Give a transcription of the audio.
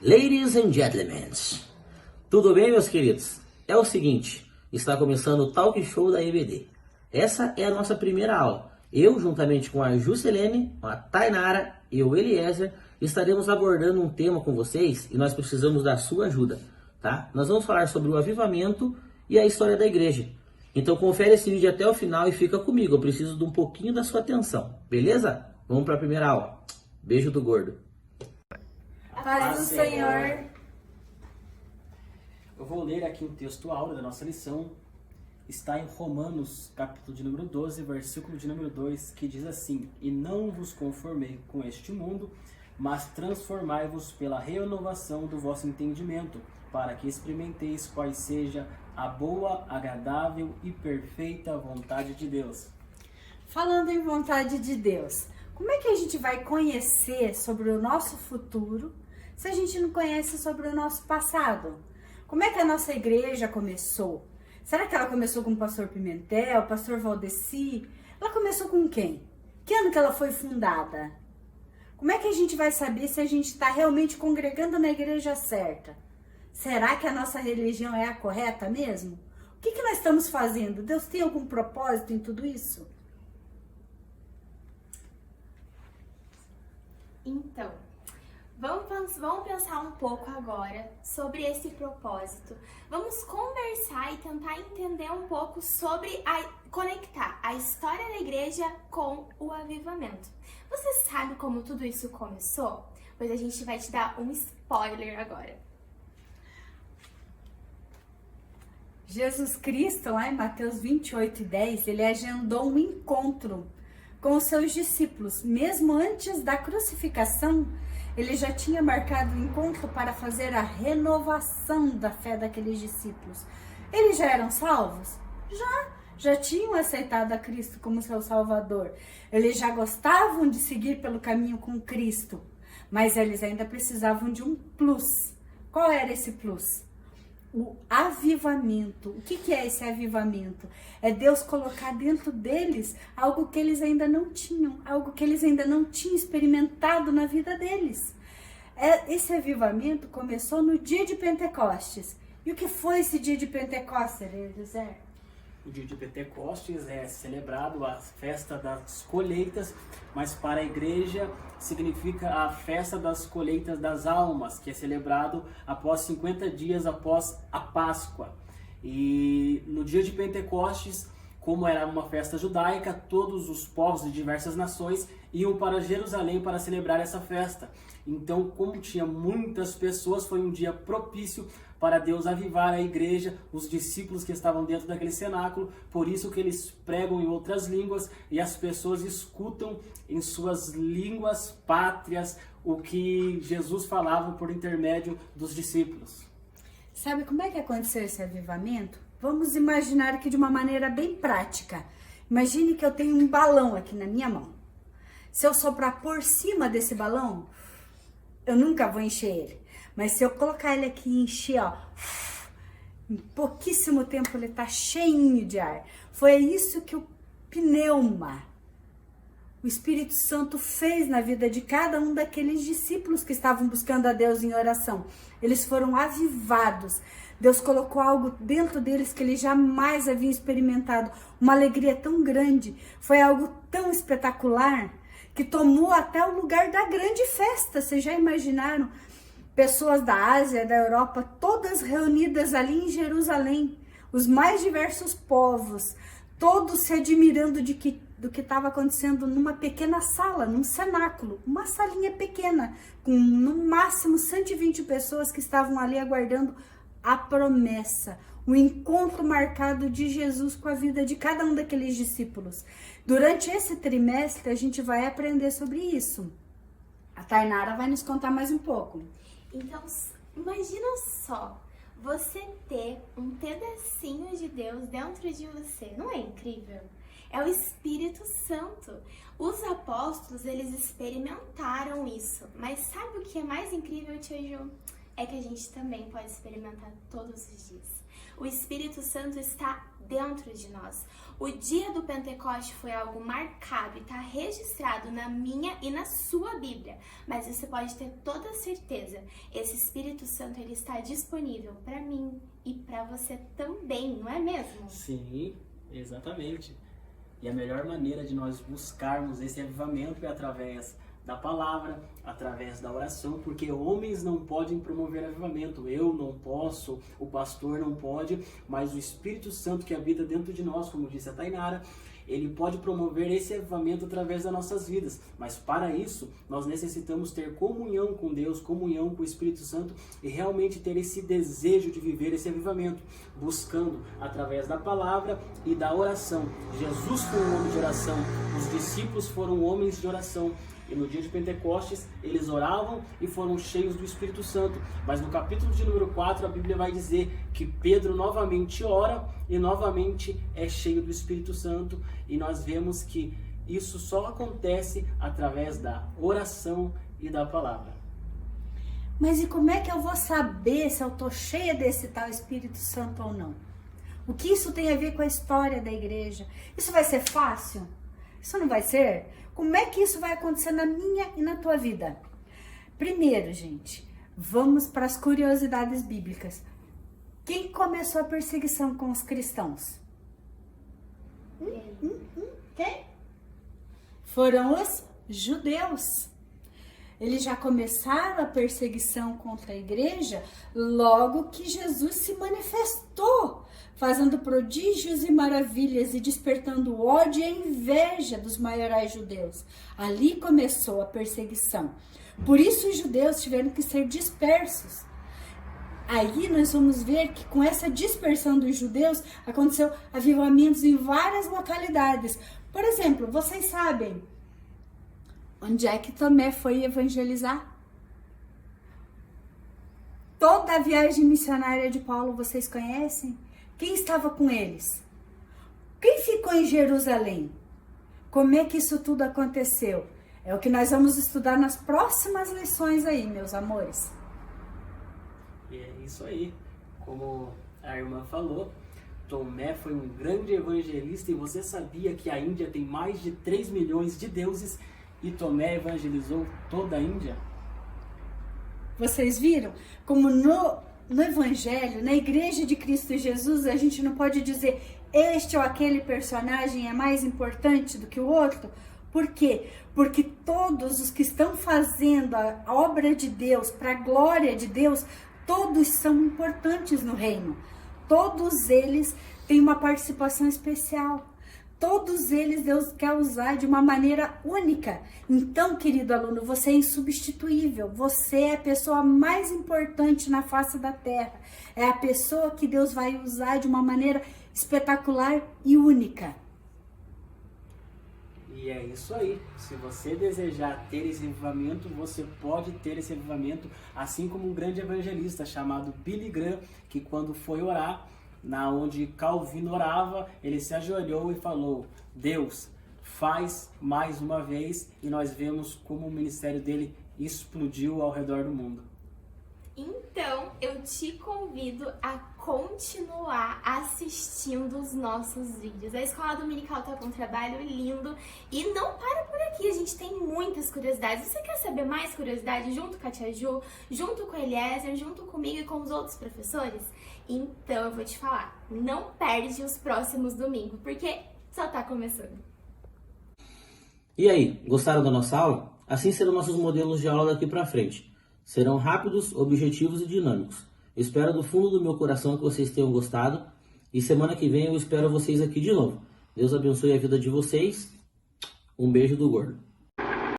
Ladies and gentlemen, tudo bem, meus queridos? É o seguinte, está começando o Talk Show da EBD. Essa é a nossa primeira aula. Eu, juntamente com a Juscelene, a Tainara e o Eliezer, estaremos abordando um tema com vocês e nós precisamos da sua ajuda, tá? Nós vamos falar sobre o avivamento e a história da igreja. Então confere esse vídeo até o final e fica comigo, eu preciso de um pouquinho da sua atenção, beleza? Vamos para a primeira aula. Beijo do gordo. Paz do Senhor. Eu vou ler aqui o texto áureo da nossa lição. Está em Romanos, capítulo de número 12, versículo de número 2, que diz assim: E não vos conformei com este mundo, mas transformai-vos pela renovação do vosso entendimento, para que experimenteis qual seja a boa, agradável e perfeita vontade de Deus. Falando em vontade de Deus, como é que a gente vai conhecer sobre o nosso futuro se a gente não conhece sobre o nosso passado? Como é que a nossa igreja começou? Será que ela começou com o pastor Pimentel, o pastor Valdeci? Ela começou com quem? Que ano que ela foi fundada? Como é que a gente vai saber se a gente está realmente congregando na igreja certa? Será que a nossa religião é a correta mesmo? O que nós estamos fazendo? Deus tem algum propósito em tudo isso? Então, vamos pensar um pouco agora sobre esse propósito. Vamos conversar e tentar entender um pouco sobre conectar a história da igreja com o avivamento. Você sabe como tudo isso começou? Pois a gente vai te dar um spoiler agora. Jesus Cristo, lá em Mateus 28:10, ele agendou um encontro com os seus discípulos. Mesmo antes da crucificação, ele já tinha marcado o encontro para fazer a renovação da fé daqueles discípulos. Eles já eram salvos? Já tinham aceitado a Cristo como seu Salvador. Eles já gostavam de seguir pelo caminho com Cristo, mas eles ainda precisavam de um plus. Qual era esse plus? O avivamento. O que é esse avivamento? É Deus colocar dentro deles algo que eles ainda não tinham, algo que eles ainda não tinham experimentado na vida deles. Esse avivamento começou no dia de Pentecostes. E o que foi esse dia de Pentecostes, Eliezer? O dia de Pentecostes é celebrado a festa das colheitas, mas para a igreja significa a festa das colheitas das almas, que é celebrado após 50 dias após a Páscoa. E no dia de Pentecostes, como era uma festa judaica, todos os povos de diversas nações iam para Jerusalém para celebrar essa festa. Então, como tinha muitas pessoas, foi um dia propício para Deus avivar a igreja, os discípulos que estavam dentro daquele cenáculo. Por isso que eles pregam em outras línguas e as pessoas escutam em suas línguas pátrias o que Jesus falava por intermédio dos discípulos. Sabe como é que aconteceu esse avivamento? Vamos imaginar aqui de uma maneira bem prática. Imagine que eu tenho um balão aqui na minha mão. Se eu soprar por cima desse balão, eu nunca vou encher ele. Mas se eu colocar ele aqui e encher, ó, em pouquíssimo tempo ele tá cheinho de ar. Foi isso que o pneuma, o Espírito Santo fez na vida de cada um daqueles discípulos que estavam buscando a Deus em oração. Eles foram avivados. Deus colocou algo dentro deles que eles jamais haviam experimentado. Uma alegria tão grande. Foi algo tão espetacular que tomou até o lugar da grande festa. Vocês já imaginaram? Pessoas da Ásia, da Europa, todas reunidas ali em Jerusalém. Os mais diversos povos. Todos se admirando do que estava acontecendo numa pequena sala, num cenáculo. Uma salinha pequena, com no máximo 120 pessoas que estavam ali aguardando a promessa, o encontro marcado de Jesus com a vida de cada um daqueles discípulos. Durante esse trimestre, a gente vai aprender sobre isso. A Tainara vai nos contar mais um pouco. Então, imagina só, você ter um pedacinho de Deus dentro de você. Não é incrível? É o Espírito Santo. Os apóstolos, eles experimentaram isso. Mas sabe o que é mais incrível, Tia Ju? É que a gente também pode experimentar todos os dias. O Espírito Santo está dentro de nós. O dia do Pentecoste foi algo marcado e está registrado na minha e na sua Bíblia. Mas você pode ter toda a certeza, esse Espírito Santo ele está disponível para mim e para você também, não é mesmo? Sim, exatamente. E a melhor maneira de nós buscarmos esse avivamento é através da palavra, através da oração, porque homens não podem promover avivamento. Eu não posso, o pastor não pode, mas o Espírito Santo que habita dentro de nós, como disse a Tainara, ele pode promover esse avivamento através das nossas vidas. Mas para isso, nós necessitamos ter comunhão com Deus, comunhão com o Espírito Santo e realmente ter esse desejo de viver esse avivamento, buscando através da palavra e da oração. Jesus foi um homem de oração, os discípulos foram homens de oração. E no dia de Pentecostes, eles oravam e foram cheios do Espírito Santo. Mas no capítulo de número 4, a Bíblia vai dizer que Pedro novamente ora e novamente é cheio do Espírito Santo. E nós vemos que isso só acontece através da oração e da palavra. Mas e como é que eu vou saber se eu estou cheia desse tal Espírito Santo ou não? O que isso tem a ver com a história da igreja? Isso vai ser fácil? Isso não vai ser? Como é que isso vai acontecer na minha e na tua vida? Primeiro, gente, vamos para as curiosidades bíblicas. Quem começou a perseguição com os cristãos? Quem? Foram os judeus. Eles já começaram a perseguição contra a igreja logo que Jesus se manifestou, fazendo prodígios e maravilhas e despertando o ódio e a inveja dos maiorais judeus. Ali começou a perseguição. Por isso os judeus tiveram que ser dispersos. Aí nós vamos ver que com essa dispersão dos judeus aconteceu avivamentos em várias localidades. Por exemplo, vocês sabem onde é que Tomé foi evangelizar? Toda a viagem missionária de Paulo vocês conhecem? Quem estava com eles? Quem ficou em Jerusalém? Como é que isso tudo aconteceu? É o que nós vamos estudar nas próximas lições aí, meus amores. E é isso aí. Como a irmã falou, Tomé foi um grande evangelista e você sabia que a Índia tem mais de 3 milhões de deuses e Tomé evangelizou toda a Índia? Vocês viram como no Evangelho, na Igreja de Cristo Jesus, a gente não pode dizer este ou aquele personagem é mais importante do que o outro? Por quê? Porque todos os que estão fazendo a obra de Deus, para a glória de Deus, todos são importantes no reino. Todos eles têm uma participação especial. Todos eles Deus quer usar de uma maneira única. Então, querido aluno, você é insubstituível. Você é a pessoa mais importante na face da terra. É a pessoa que Deus vai usar de uma maneira espetacular e única. E é isso aí. Se você desejar ter esse avivamento, você pode ter esse avivamento, assim como um grande evangelista chamado Billy Graham, que quando foi orar, na onde Calvino orava, ele se ajoelhou e falou: Deus, faz mais uma vez, e nós vemos como o ministério dele explodiu ao redor do mundo. Então, eu te convido a continuar assistindo os nossos vídeos. A Escola Dominical tá com um trabalho lindo e não para por aqui, a gente tem muitas curiosidades. Você quer saber mais curiosidades junto com a Tia Ju, junto com a Eliezer, junto comigo e com os outros professores? Então, eu vou te falar, não perde os próximos domingos, porque só tá começando. E aí, gostaram da nossa aula? Assim serão nossos modelos de aula daqui pra frente. Serão rápidos, objetivos e dinâmicos. Espero do fundo do meu coração que vocês tenham gostado. E semana que vem eu espero vocês aqui de novo. Deus abençoe a vida de vocês. Um beijo do Gordo.